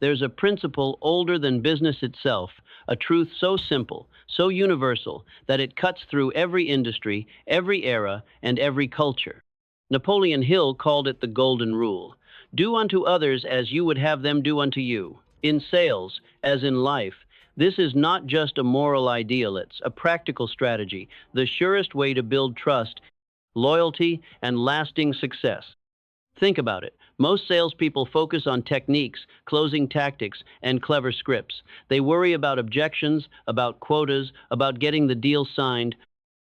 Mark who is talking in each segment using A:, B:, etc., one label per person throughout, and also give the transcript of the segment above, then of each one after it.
A: There's a principle older than business itself, a truth so simple, so universal, that it cuts through every industry, every era, and every culture. Napoleon Hill called it the Golden Rule. Do unto others as you would have them do unto you. In sales, as in life, this is not just a moral ideal, it's a practical strategy, the surest way to build trust, loyalty, and lasting success. Think about it. Most salespeople focus on techniques, closing tactics, and clever scripts. They worry about objections, about quotas, about getting the deal signed.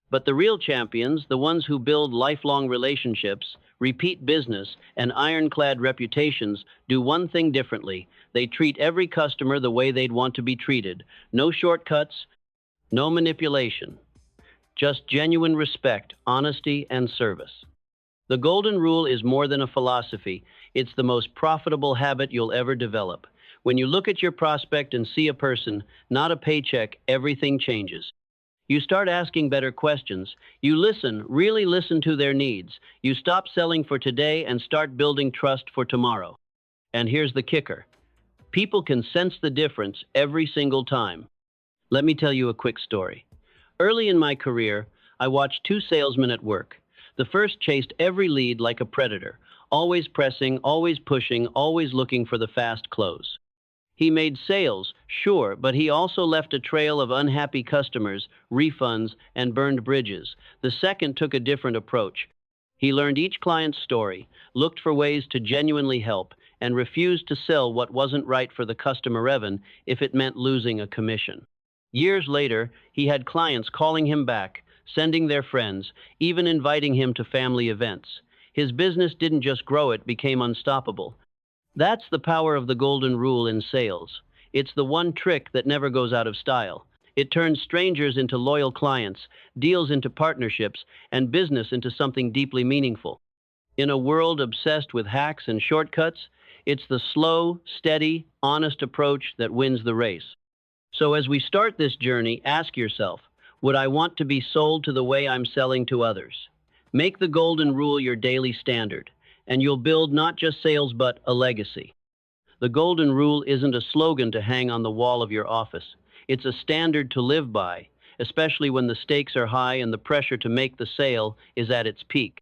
A: But the real champions, the ones who build lifelong relationships, repeat business, and ironclad reputations, do one thing differently. They treat every customer the way they'd want to be treated. No shortcuts, no manipulation. Just genuine respect, honesty, and service. The Golden Rule is more than a philosophy. It's the most profitable habit you'll ever develop. When you look at your prospect and see a person, not a paycheck, everything changes. You start asking better questions. You listen, really listen to their needs. You stop selling for today and start building trust for tomorrow. And here's the kicker. People can sense the difference every single time. Let me tell you a quick story. Early in my career, I watched two salesmen at work. The first chased every lead like a predator, always pressing, always pushing, always looking for the fast close. He made sales, sure, but he also left a trail of unhappy customers, refunds, and burned bridges. The second took a different approach. He learned each client's story, looked for ways to genuinely help, and refused to sell what wasn't right for the customer even if it meant losing a commission. Years later, he had clients calling him back, sending their friends, even inviting him to family events. His business didn't just grow, it became unstoppable. That's the power of the Golden Rule in sales. It's the one trick that never goes out of style. It turns strangers into loyal clients, deals into partnerships, and business into something deeply meaningful. In a world obsessed with hacks and shortcuts, it's the slow, steady, honest approach that wins the race. So as we start this journey, ask yourself, would I want to be sold to the way I'm selling to others? Make the Golden Rule your daily standard, and you'll build not just sales but a legacy. The Golden Rule isn't a slogan to hang on the wall of your office. It's a standard to live by, especially when the stakes are high and the pressure to make the sale is at its peak.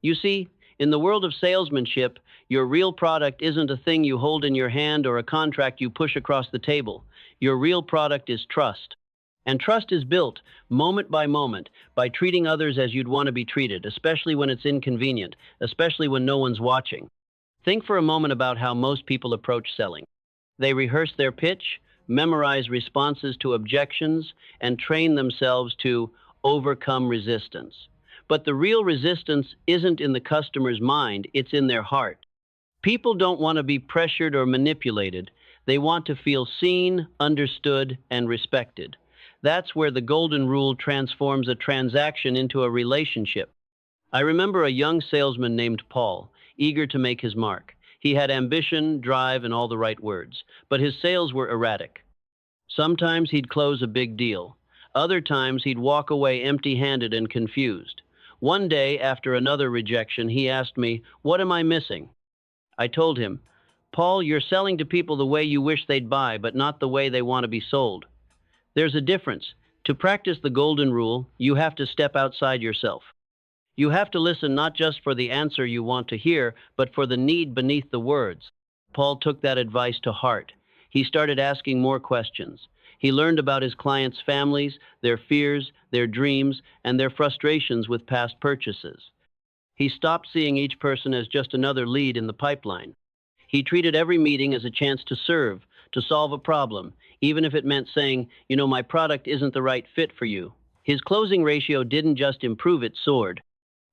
A: You see, in the world of salesmanship, your real product isn't a thing you hold in your hand or a contract you push across the table. Your real product is trust. And trust is built, moment by moment, by treating others as you'd want to be treated, especially when it's inconvenient, especially when no one's watching. Think for a moment about how most people approach selling. They rehearse their pitch, memorize responses to objections, and train themselves to overcome resistance. But the real resistance isn't in the customer's mind, it's in their heart. People don't want to be pressured or manipulated. They want to feel seen, understood, and respected. That's where the Golden Rule transforms a transaction into a relationship. I remember a young salesman named Paul, eager to make his mark. He had ambition, drive, and all the right words, but his sales were erratic. Sometimes he'd close a big deal. Other times he'd walk away empty-handed and confused. One day, after another rejection, he asked me, "What am I missing?" I told him, "Paul, you're selling to people the way you wish they'd buy, but not the way they want to be sold. There's a difference. To practice the Golden Rule, you have to step outside yourself. You have to listen not just for the answer you want to hear, but for the need beneath the words." Paul took that advice to heart. He started asking more questions. He learned about his clients' families, their fears, their dreams, and their frustrations with past purchases. He stopped seeing each person as just another lead in the pipeline. He treated every meeting as a chance to serve, to solve a problem, even if it meant saying, my product isn't the right fit for you. His closing ratio didn't just improve, it soared.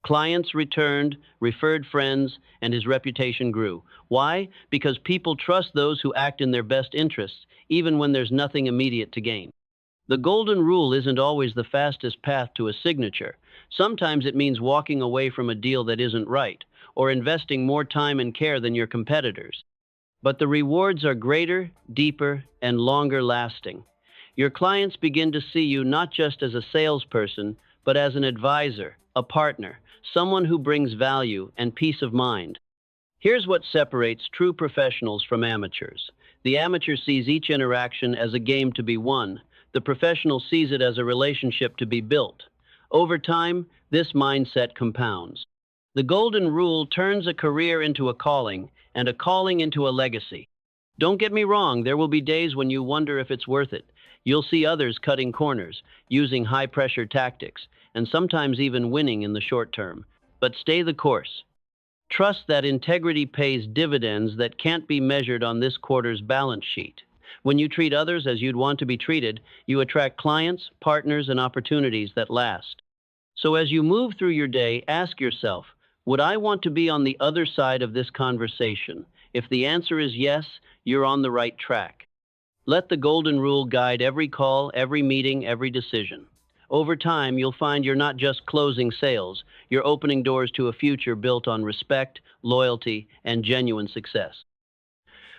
A: Clients returned, referred friends, and his reputation grew. Why? Because people trust those who act in their best interests, even when there's nothing immediate to gain. The Golden Rule isn't always the fastest path to a signature. Sometimes it means walking away from a deal that isn't right, or investing more time and care than your competitors. But the rewards are greater, deeper, and longer lasting. Your clients begin to see you not just as a salesperson, but as an advisor, a partner, someone who brings value and peace of mind. Here's what separates true professionals from amateurs. The amateur sees each interaction as a game to be won. The professional sees it as a relationship to be built. Over time, this mindset compounds. The golden rule turns a career into a calling, and a calling into a legacy. Don't get me wrong, there will be days when you wonder if it's worth it. You'll see others cutting corners, using high-pressure tactics, and sometimes even winning in the short term. But stay the course. Trust that integrity pays dividends that can't be measured on this quarter's balance sheet. When you treat others as you'd want to be treated, you attract clients, partners, and opportunities that last. So as you move through your day, ask yourself, would I want to be on the other side of this conversation? If the answer is yes, you're on the right track. Let the golden rule guide every call, every meeting, every decision. Over time, you'll find you're not just closing sales, you're opening doors to a future built on respect, loyalty, and genuine success.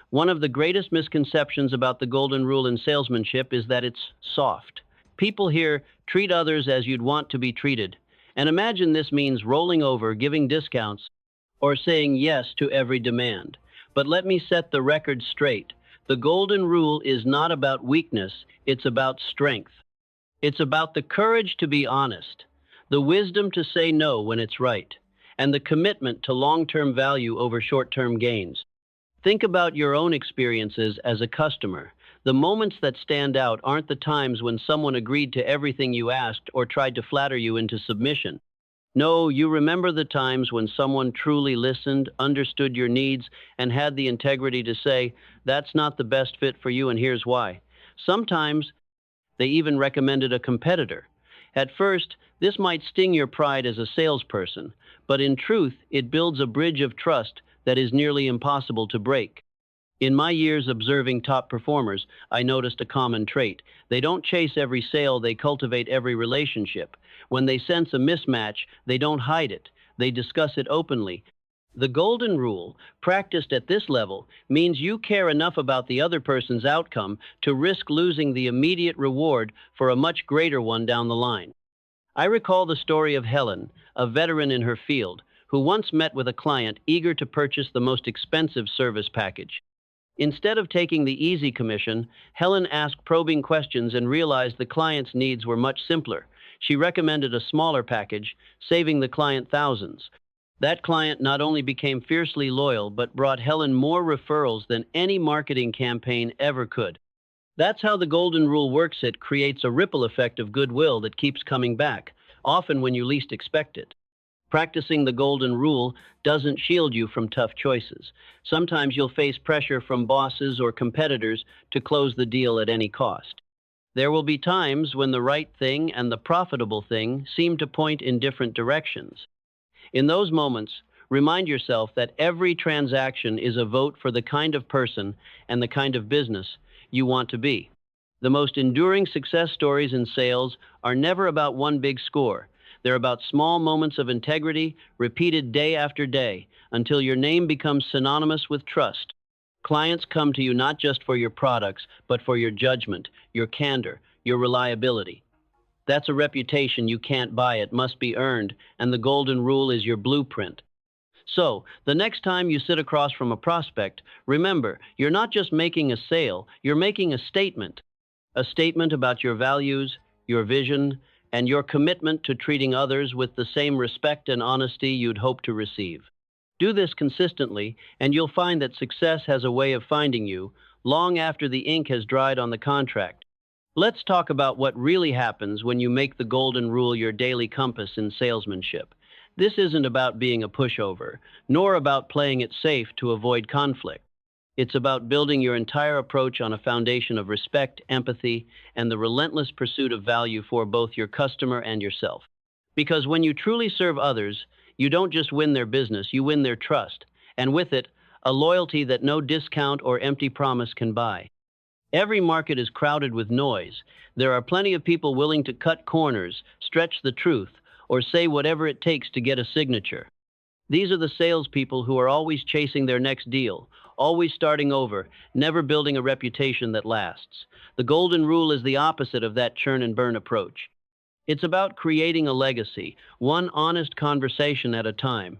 A: One of the greatest misconceptions about the golden rule in salesmanship is that it's soft. People here treat others as you'd want to be treated, and imagine this means rolling over, giving discounts, or saying yes to every demand. But let me set the record straight. The golden rule is not about weakness, it's about strength. It's about the courage to be honest, the wisdom to say no when it's right, and the commitment to long-term value over short-term gains. Think about your own experiences as a customer. The moments that stand out aren't the times when someone agreed to everything you asked or tried to flatter you into submission. No, you remember the times when someone truly listened, understood your needs, and had the integrity to say, that's not the best fit for you and here's why. Sometimes they even recommended a competitor. At first, this might sting your pride as a salesperson, but in truth, it builds a bridge of trust that is nearly impossible to break. In my years observing top performers, I noticed a common trait. They don't chase every sale, they cultivate every relationship. When they sense a mismatch, they don't hide it, they discuss it openly. The golden rule, practiced at this level, means you care enough about the other person's outcome to risk losing the immediate reward for a much greater one down the line. I recall the story of Helen, a veteran in her field, who once met with a client eager to purchase the most expensive service package. Instead of taking the easy commission, Helen asked probing questions and realized the client's needs were much simpler. She recommended a smaller package, saving the client thousands. That client not only became fiercely loyal, but brought Helen more referrals than any marketing campaign ever could. That's how the golden rule works. It creates a ripple effect of goodwill that keeps coming back, often when you least expect it. Practicing the golden rule doesn't shield you from tough choices. Sometimes you'll face pressure from bosses or competitors to close the deal at any cost. There will be times when the right thing and the profitable thing seem to point in different directions. In those moments, remind yourself that every transaction is a vote for the kind of person and the kind of business you want to be. The most enduring success stories in sales are never about one big score. They're about small moments of integrity, repeated day after day, until your name becomes synonymous with trust. Clients come to you not just for your products, but for your judgment, your candor, your reliability. That's a reputation you can't buy. It must be earned, and the golden rule is your blueprint. So, the next time you sit across from a prospect, remember, you're not just making a sale, you're making a statement. A statement about your values, your vision, and your commitment to treating others with the same respect and honesty you'd hope to receive. Do this consistently, and you'll find that success has a way of finding you long after the ink has dried on the contract. Let's talk about what really happens when you make the golden rule your daily compass in salesmanship. This isn't about being a pushover, nor about playing it safe to avoid conflict. It's about building your entire approach on a foundation of respect, empathy, and the relentless pursuit of value for both your customer and yourself. Because when you truly serve others, you don't just win their business, you win their trust, and with it, a loyalty that no discount or empty promise can buy. Every market is crowded with noise. There are plenty of people willing to cut corners, stretch the truth, or say whatever it takes to get a signature. These are the salespeople who are always chasing their next deal, always starting over, never building a reputation that lasts. The golden rule is the opposite of that churn and burn approach. It's about creating a legacy, one honest conversation at a time.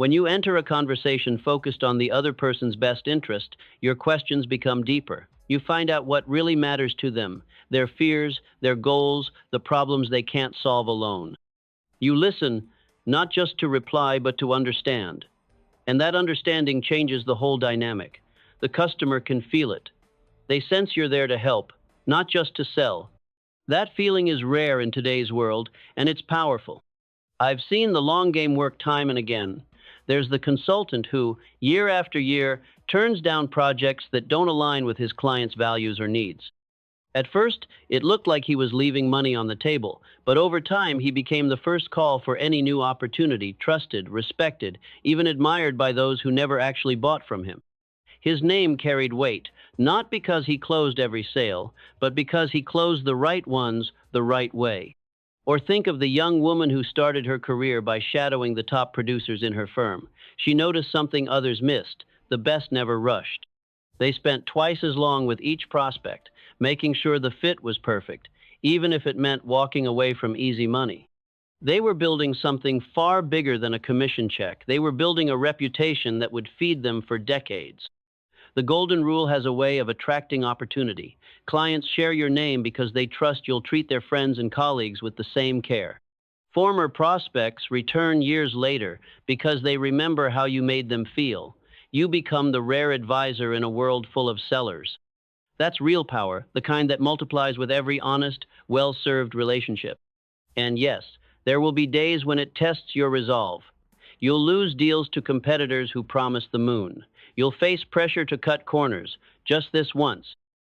A: When you enter a conversation focused on the other person's best interest, your questions become deeper. You find out what really matters to them, their fears, their goals, the problems they can't solve alone. You listen, not just to reply, but to understand. And that understanding changes the whole dynamic. The customer can feel it. They sense you're there to help, not just to sell. That feeling is rare in today's world, and it's powerful. I've seen the long game work time and again. There's the consultant who, year after year, turns down projects that don't align with his client's values or needs. At first, it looked like he was leaving money on the table, but over time he became the first call for any new opportunity, trusted, respected, even admired by those who never actually bought from him. His name carried weight, not because he closed every sale, but because he closed the right ones the right way. Or think of the young woman who started her career by shadowing the top producers in her firm. She noticed something others missed: the best never rushed. They spent twice as long with each prospect, making sure the fit was perfect, even if it meant walking away from easy money. They were building something far bigger than a commission check. They were building a reputation that would feed them for decades. The Golden Rule has a way of attracting opportunity. Clients share your name because they trust you'll treat their friends and colleagues with the same care. Former prospects return years later because they remember how you made them feel. You become the rare advisor in a world full of sellers. That's real power, the kind that multiplies with every honest, well-served relationship. And yes, there will be days when it tests your resolve. You'll lose deals to competitors who promise the moon. You'll face pressure to cut corners, just this once.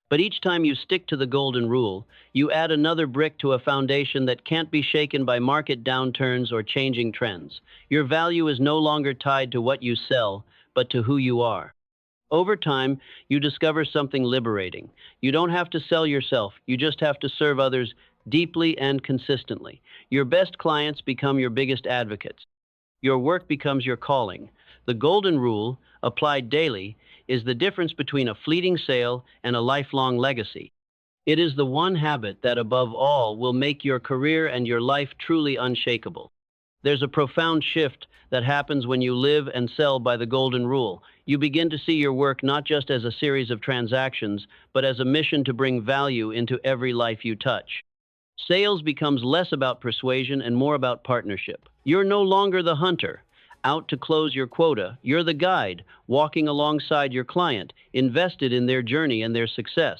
A: But each time you stick to the Golden Rule, you add another brick to a foundation that can't be shaken by market downturns or changing trends. Your value is no longer tied to what you sell, but to who you are. Over time, you discover something liberating. You don't have to sell yourself, you just have to serve others deeply and consistently. Your best clients become your biggest advocates. Your work becomes your calling. The Golden Rule, applied daily, is the difference between a fleeting sale and a lifelong legacy. It is the one habit that, above all, will make your career and your life truly unshakable. There's a profound shift that happens when you live and sell by the Golden Rule. You begin to see your work not just as a series of transactions, but as a mission to bring value into every life you touch. Sales becomes less about persuasion and more about partnership. You're no longer the hunter, out to close your quota. You're the guide, walking alongside your client, invested in their journey and their success.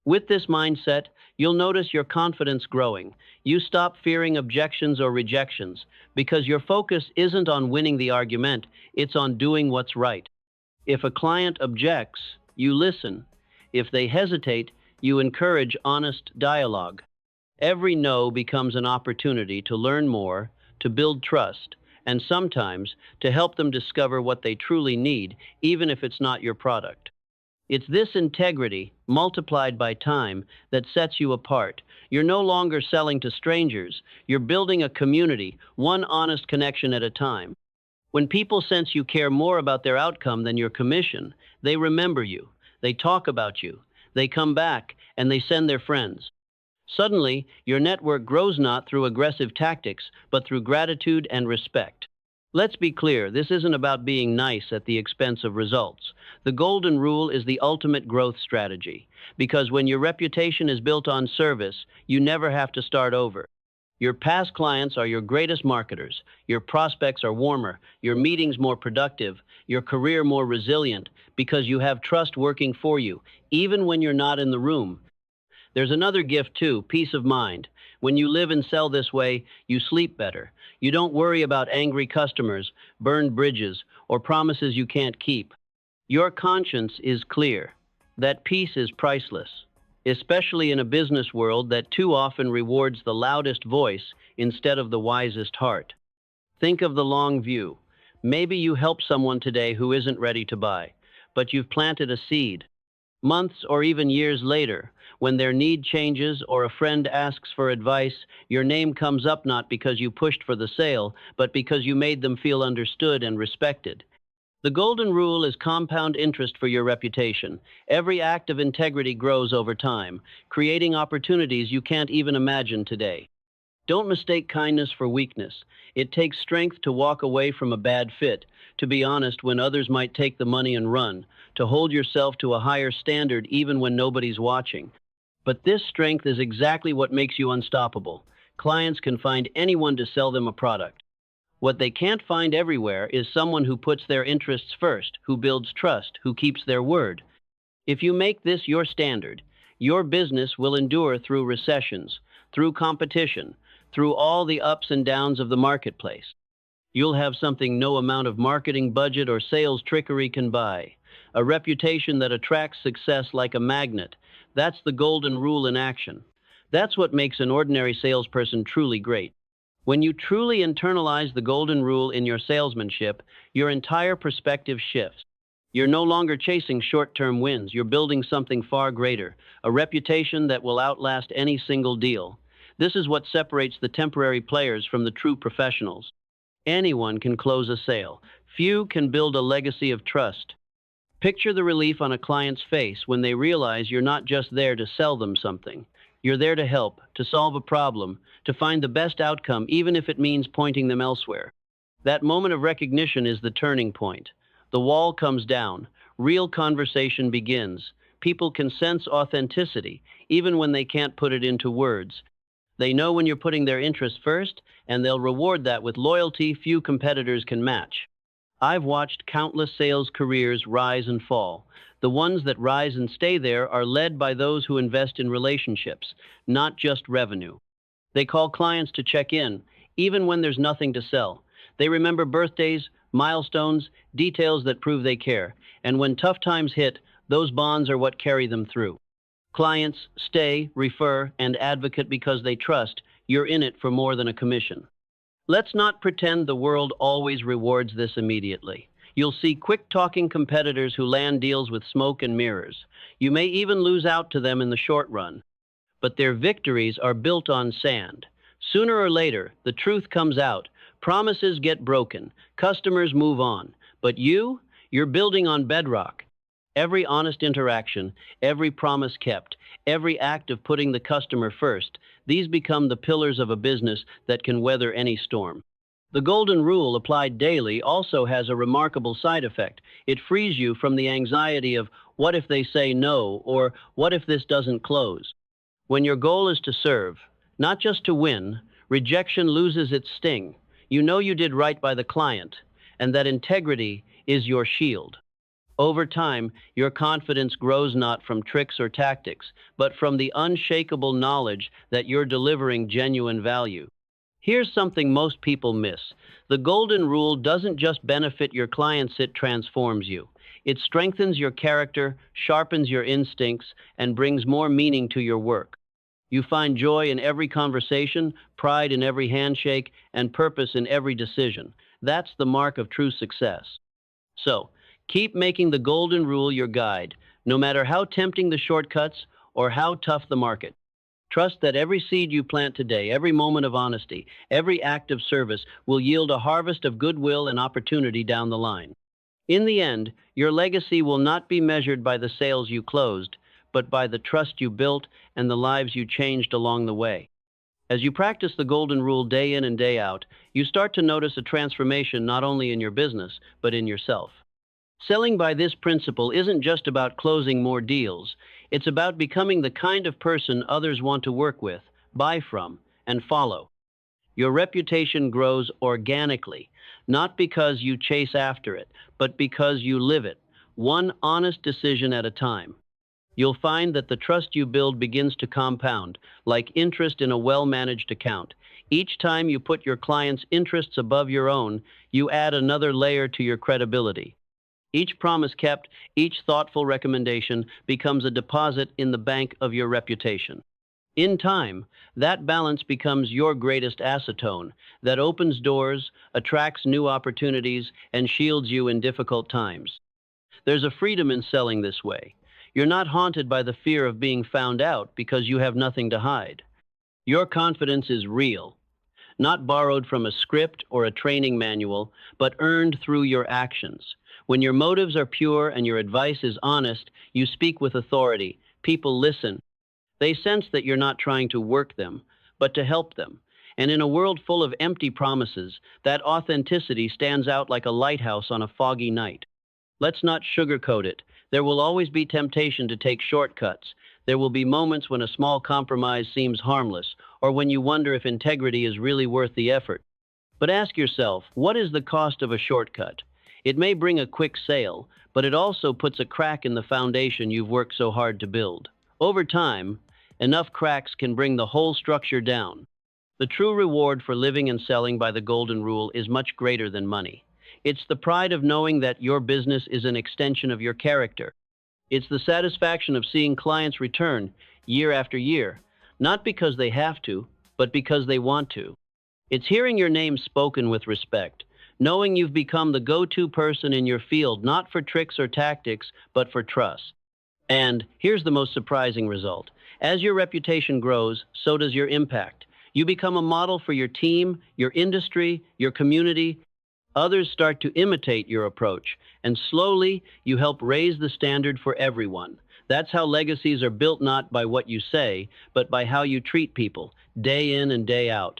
A: With this mindset, you'll notice your confidence growing. You stop fearing objections or rejections, because your focus isn't on winning the argument, it's on doing what's right. If a client objects, you listen. If they hesitate, you encourage honest dialogue. Every no becomes an opportunity to learn more, to build trust, and sometimes to help them discover what they truly need, even if it's not your product. It's this integrity, multiplied by time, that sets you apart. You're no longer selling to strangers. You're building a community, one honest connection at a time. When people sense you care more about their outcome than your commission, they remember you, they talk about you, they come back, and they send their friends. Suddenly, your network grows not through aggressive tactics, but through gratitude and respect. Let's be clear, this isn't about being nice at the expense of results. The Golden Rule is the ultimate growth strategy, because when your reputation is built on service, you never have to start over. Your past clients are your greatest marketers, your prospects are warmer, your meetings more productive, your career more resilient, because you have trust working for you, even when you're not in the room. There's another gift too, peace of mind. When you live and sell this way, you sleep better. You don't worry about angry customers, burned bridges, or promises you can't keep. Your conscience is clear. That peace is priceless, especially in a business world that too often rewards the loudest voice instead of the wisest heart. Think of the long view. Maybe you help someone today who isn't ready to buy, but you've planted a seed. Months or even years later, when their need changes or a friend asks for advice, your name comes up not because you pushed for the sale, but because you made them feel understood and respected. The Golden Rule is compound interest for your reputation. Every act of integrity grows over time, creating opportunities you can't even imagine today. Don't mistake kindness for weakness. It takes strength to walk away from a bad fit, to be honest when others might take the money and run, to hold yourself to a higher standard even when nobody's watching. But this strength is exactly what makes you unstoppable. Clients can find anyone to sell them a product. What they can't find everywhere is someone who puts their interests first, who builds trust, who keeps their word. If you make this your standard, your business will endure through recessions, through competition, through all the ups and downs of the marketplace. You'll have something no amount of marketing budget or sales trickery can buy. A reputation that attracts success like a magnet. That's the golden rule in action. That's what makes an ordinary salesperson truly great. When you truly internalize the golden rule in your salesmanship, your entire perspective shifts. You're no longer chasing short-term wins. You're building something far greater, a reputation that will outlast any single deal. This is what separates the temporary players from the true professionals. Anyone can close a sale. Few can build a legacy of trust. Picture the relief on a client's face when they realize you're not just there to sell them something. You're there to help, to solve a problem, to find the best outcome, even if it means pointing them elsewhere. That moment of recognition is the turning point. The wall comes down. Real conversation begins. People can sense authenticity, even when they can't put it into words. They know when you're putting their interests first, and they'll reward that with loyalty few competitors can match. I've watched countless sales careers rise and fall. The ones that rise and stay there are led by those who invest in relationships, not just revenue. They call clients to check in, even when there's nothing to sell. They remember birthdays, milestones, details that prove they care. And when tough times hit, those bonds are what carry them through. Clients stay, refer, and advocate because they trust you're in it for more than a commission. Let's not pretend the world always rewards this immediately. You'll see quick-talking competitors who land deals with smoke and mirrors. You may even lose out to them in the short run. But their victories are built on sand. Sooner or later, the truth comes out. Promises get broken. Customers move on. But you're building on bedrock. Every honest interaction, every promise kept, every act of putting the customer first, these become the pillars of a business that can weather any storm. The golden rule applied daily also has a remarkable side effect. It frees you from the anxiety of what if they say no or what if this doesn't close. When your goal is to serve, not just to win, rejection loses its sting. You know you did right by the client, and that integrity is your shield. Over time, your confidence grows not from tricks or tactics, but from the unshakable knowledge that you're delivering genuine value. Here's something most people miss. The golden rule doesn't just benefit your clients, it transforms you. It strengthens your character, sharpens your instincts, and brings more meaning to your work. You find joy in every conversation, pride in every handshake, and purpose in every decision. That's the mark of true success. So, keep making the golden rule your guide, no matter how tempting the shortcuts or how tough the market. Trust that every seed you plant today, every moment of honesty, every act of service will yield a harvest of goodwill and opportunity down the line. In the end, your legacy will not be measured by the sales you closed, but by the trust you built and the lives you changed along the way. As you practice the golden rule day in and day out, you start to notice a transformation not only in your business, but in yourself. Selling by this principle isn't just about closing more deals. It's about becoming the kind of person others want to work with, buy from, and follow. Your reputation grows organically, not because you chase after it, but because you live it, one honest decision at a time. You'll find that the trust you build begins to compound, like interest in a well-managed account. Each time you put your client's interests above your own, you add another layer to your credibility. Each promise kept, each thoughtful recommendation becomes a deposit in the bank of your reputation. In time, that balance becomes your greatest acetone that opens doors, attracts new opportunities, and shields you in difficult times. There's a freedom in selling this way. You're not haunted by the fear of being found out because you have nothing to hide. Your confidence is real, not borrowed from a script or a training manual, but earned through your actions. When your motives are pure and your advice is honest, you speak with authority. People listen. They sense that you're not trying to work them, but to help them. And in a world full of empty promises, that authenticity stands out like a lighthouse on a foggy night. Let's not sugarcoat it. There will always be temptation to take shortcuts. There will be moments when a small compromise seems harmless, or when you wonder if integrity is really worth the effort. But ask yourself, what is the cost of a shortcut? It may bring a quick sale, but it also puts a crack in the foundation you've worked so hard to build. Over time, enough cracks can bring the whole structure down. The true reward for living and selling by the Golden Rule is much greater than money. It's the pride of knowing that your business is an extension of your character. It's the satisfaction of seeing clients return year after year, not because they have to, but because they want to. It's hearing your name spoken with respect, knowing you've become the go-to person in your field, not for tricks or tactics, but for trust. And here's the most surprising result. As your reputation grows, so does your impact. You become a model for your team, your industry, your community. Others start to imitate your approach, and slowly you help raise the standard for everyone. That's how legacies are built, not by what you say, but by how you treat people, day in and day out.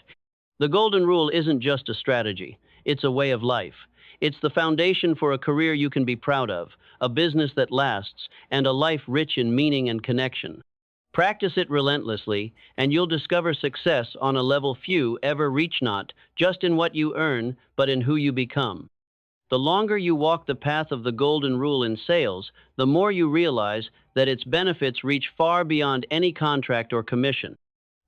A: The Golden Rule isn't just a strategy, it's a way of life. It's the foundation for a career you can be proud of, a business that lasts, and a life rich in meaning and connection. Practice it relentlessly, and you'll discover success on a level few ever reach, not just in what you earn, but in who you become. The longer you walk the path of the Golden Rule in sales, the more you realize that its benefits reach far beyond any contract or commission.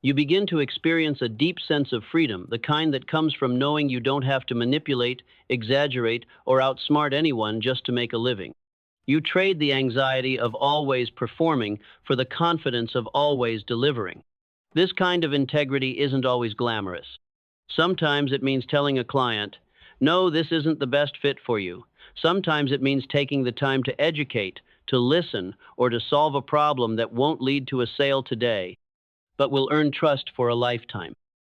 A: You begin to experience a deep sense of freedom, the kind that comes from knowing you don't have to manipulate, exaggerate, or outsmart anyone just to make a living. You trade the anxiety of always performing for the confidence of always delivering. This kind of integrity isn't always glamorous. Sometimes it means telling a client, "No, this isn't the best fit for you." Sometimes it means taking the time to educate, to listen, or to solve a problem that won't lead to a sale today, but will earn trust for a lifetime.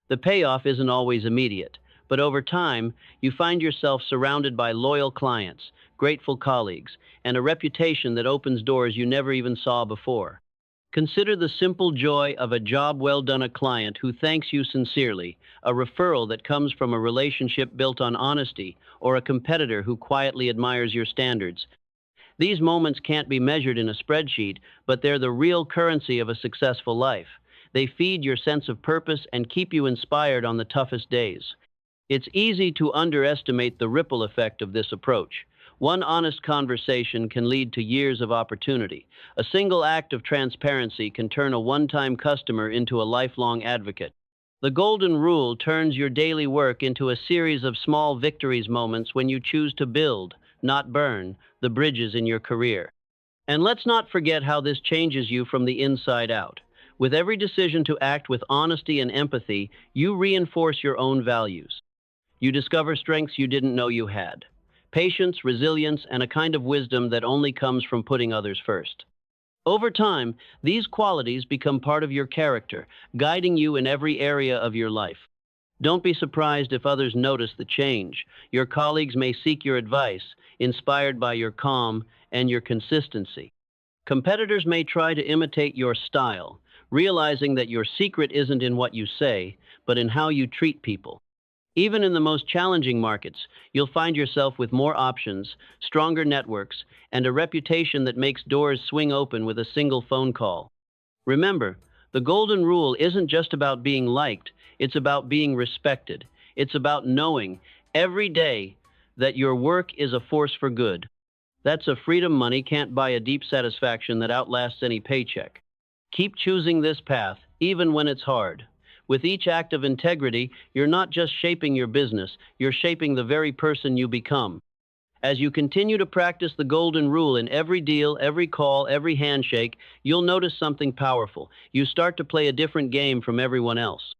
A: The payoff isn't always immediate, but over time, you find yourself surrounded by loyal clients, grateful colleagues, and a reputation that opens doors you never even saw before. Consider the simple joy of a job well done, a client who thanks you sincerely, a referral that comes from a relationship built on honesty, or a competitor who quietly admires your standards. These moments can't be measured in a spreadsheet, but they're the real currency of a successful life. They feed your sense of purpose and keep you inspired on the toughest days. It's easy to underestimate the ripple effect of this approach. One honest conversation can lead to years of opportunity. A single act of transparency can turn a one-time customer into a lifelong advocate. The Golden Rule turns your daily work into a series of small victories, moments when you choose to build, not burn, the bridges in your career. And let's not forget how this changes you from the inside out. With every decision to act with honesty and empathy, you reinforce your own values. You discover strengths you didn't know you had. Patience, resilience, and a kind of wisdom that only comes from putting others first. Over time, these qualities become part of your character, guiding you in every area of your life. Don't be surprised if others notice the change. Your colleagues may seek your advice, inspired by your calm and your consistency. Competitors may try to imitate your style, realizing that your secret isn't in what you say, but in how you treat people. Even in the most challenging markets, you'll find yourself with more options, stronger networks, and a reputation that makes doors swing open with a single phone call. Remember, the Golden Rule isn't just about being liked, it's about being respected. It's about knowing every day that your work is a force for good. That's a freedom money can't buy, a deep satisfaction that outlasts any paycheck. Keep choosing this path, even when it's hard. With each act of integrity, you're not just shaping your business, you're shaping the very person you become. As you continue to practice the Golden Rule in every deal, every call, every handshake, you'll notice something powerful. You start to play a different game from everyone else.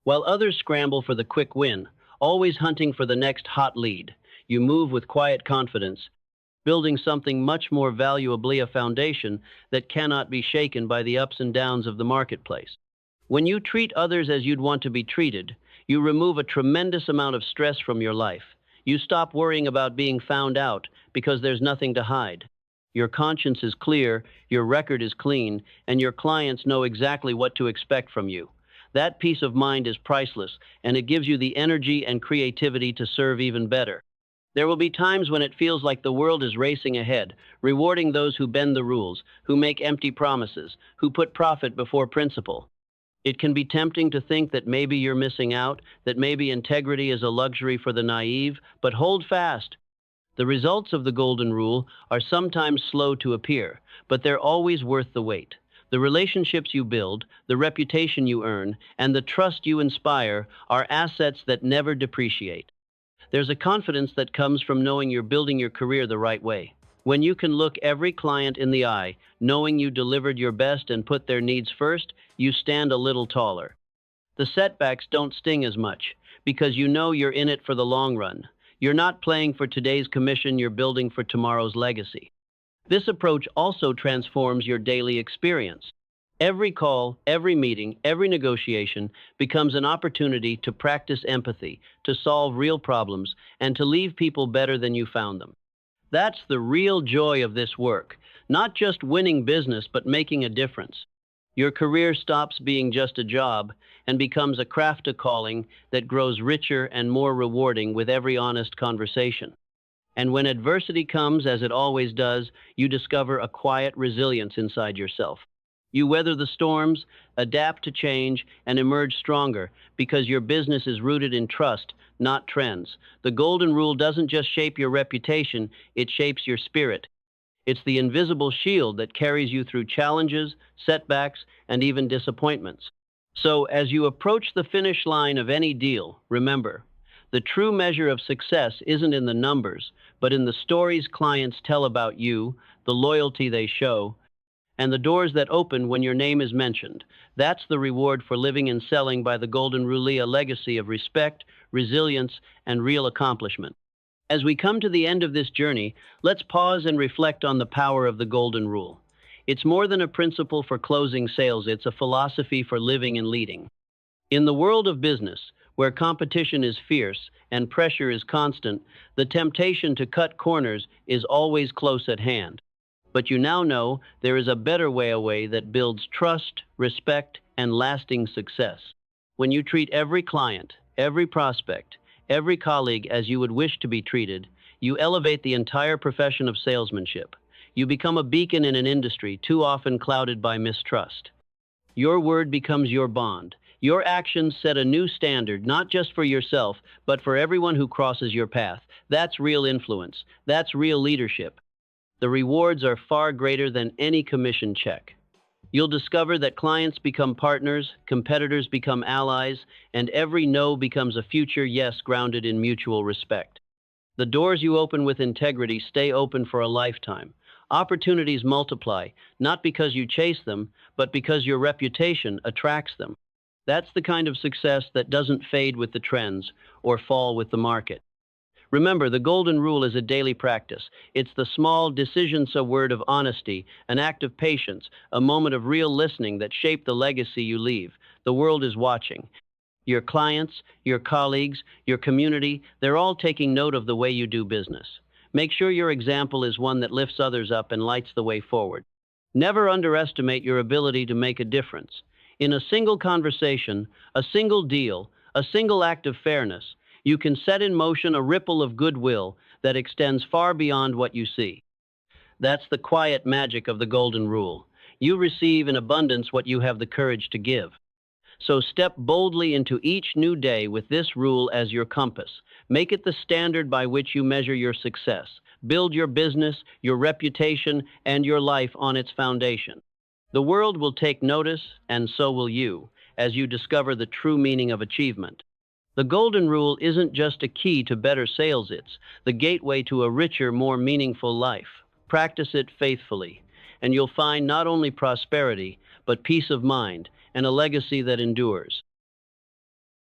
A: While others scramble for the quick win, always hunting for the next hot lead, you move with quiet confidence, building something much more valuably, a foundation that cannot be shaken by the ups and downs of the marketplace. When you treat others as you'd want to be treated, you remove a tremendous amount of stress from your life. You stop worrying about being found out because there's nothing to hide. Your conscience is clear, your record is clean, and your clients know exactly what to expect from you. That peace of mind is priceless, and it gives you the energy and creativity to serve even better. There will be times when it feels like the world is racing ahead, rewarding those who bend the rules, who make empty promises, who put profit before principle. It can be tempting to think that maybe you're missing out, that maybe integrity is a luxury for the naive, but hold fast. The results of the Golden Rule are sometimes slow to appear, but they're always worth the wait. The relationships you build, the reputation you earn, and the trust you inspire are assets that never depreciate. There's a confidence that comes from knowing you're building your career the right way. When you can look every client in the eye, knowing you delivered your best and put their needs first, you stand a little taller. The setbacks don't sting as much, because you know you're in it for the long run. You're not playing for today's commission, you're building for tomorrow's legacy. This approach also transforms your daily experience. Every call, every meeting, every negotiation becomes an opportunity to practice empathy, to solve real problems, and to leave people better than you found them. That's the real joy of this work, not just winning business, but making a difference. Your career stops being just a job and becomes a craft, a calling that grows richer and more rewarding with every honest conversation. And when adversity comes, as it always does, you discover a quiet resilience inside yourself. You weather the storms, adapt to change, and emerge stronger because your business is rooted in trust, not trends. The Golden Rule doesn't just shape your reputation, it shapes your spirit. It's the invisible shield that carries you through challenges, setbacks, and even disappointments. So, as you approach the finish line of any deal, remember, the true measure of success isn't in the numbers, but in the stories clients tell about you, the loyalty they show, and the doors that open when your name is mentioned. That's the reward for living and selling by the Golden Rule, a legacy of respect, resilience, and real accomplishment. As we come to the end of this journey, let's pause and reflect on the power of the Golden Rule. It's more than a principle for closing sales, it's a philosophy for living and leading. In the world of business, where competition is fierce and pressure is constant, the temptation to cut corners is always close at hand. But you now know there is a better way that builds trust, respect, and lasting success. When you treat every client, every prospect, every colleague as you would wish to be treated, you elevate the entire profession of salesmanship. You become a beacon in an industry too often clouded by mistrust. Your word becomes your bond. Your actions set a new standard, not just for yourself, but for everyone who crosses your path. That's real influence. That's real leadership. The rewards are far greater than any commission check. You'll discover that clients become partners, competitors become allies, and every no becomes a future yes grounded in mutual respect. The doors you open with integrity stay open for a lifetime. Opportunities multiply, not because you chase them, but because your reputation attracts them. That's the kind of success that doesn't fade with the trends or fall with the market. Remember, the Golden Rule is a daily practice. It's the small decisions, a word of honesty, an act of patience, a moment of real listening that shape the legacy you leave. The world is watching. Your clients, your colleagues, your community, they're all taking note of the way you do business. Make sure your example is one that lifts others up and lights the way forward. Never underestimate your ability to make a difference. In a single conversation, a single deal, a single act of fairness, you can set in motion a ripple of goodwill that extends far beyond what you see. That's the quiet magic of the Golden Rule. You receive in abundance what you have the courage to give. So step boldly into each new day with this rule as your compass. Make it the standard by which you measure your success. Build your business, your reputation, and your life on its foundation. The world will take notice, and so will you, as you discover the true meaning of achievement. The Golden Rule isn't just a key to better sales, it's the gateway to a richer, more meaningful life. Practice it faithfully, and you'll find not only prosperity, but peace of mind and a legacy that endures.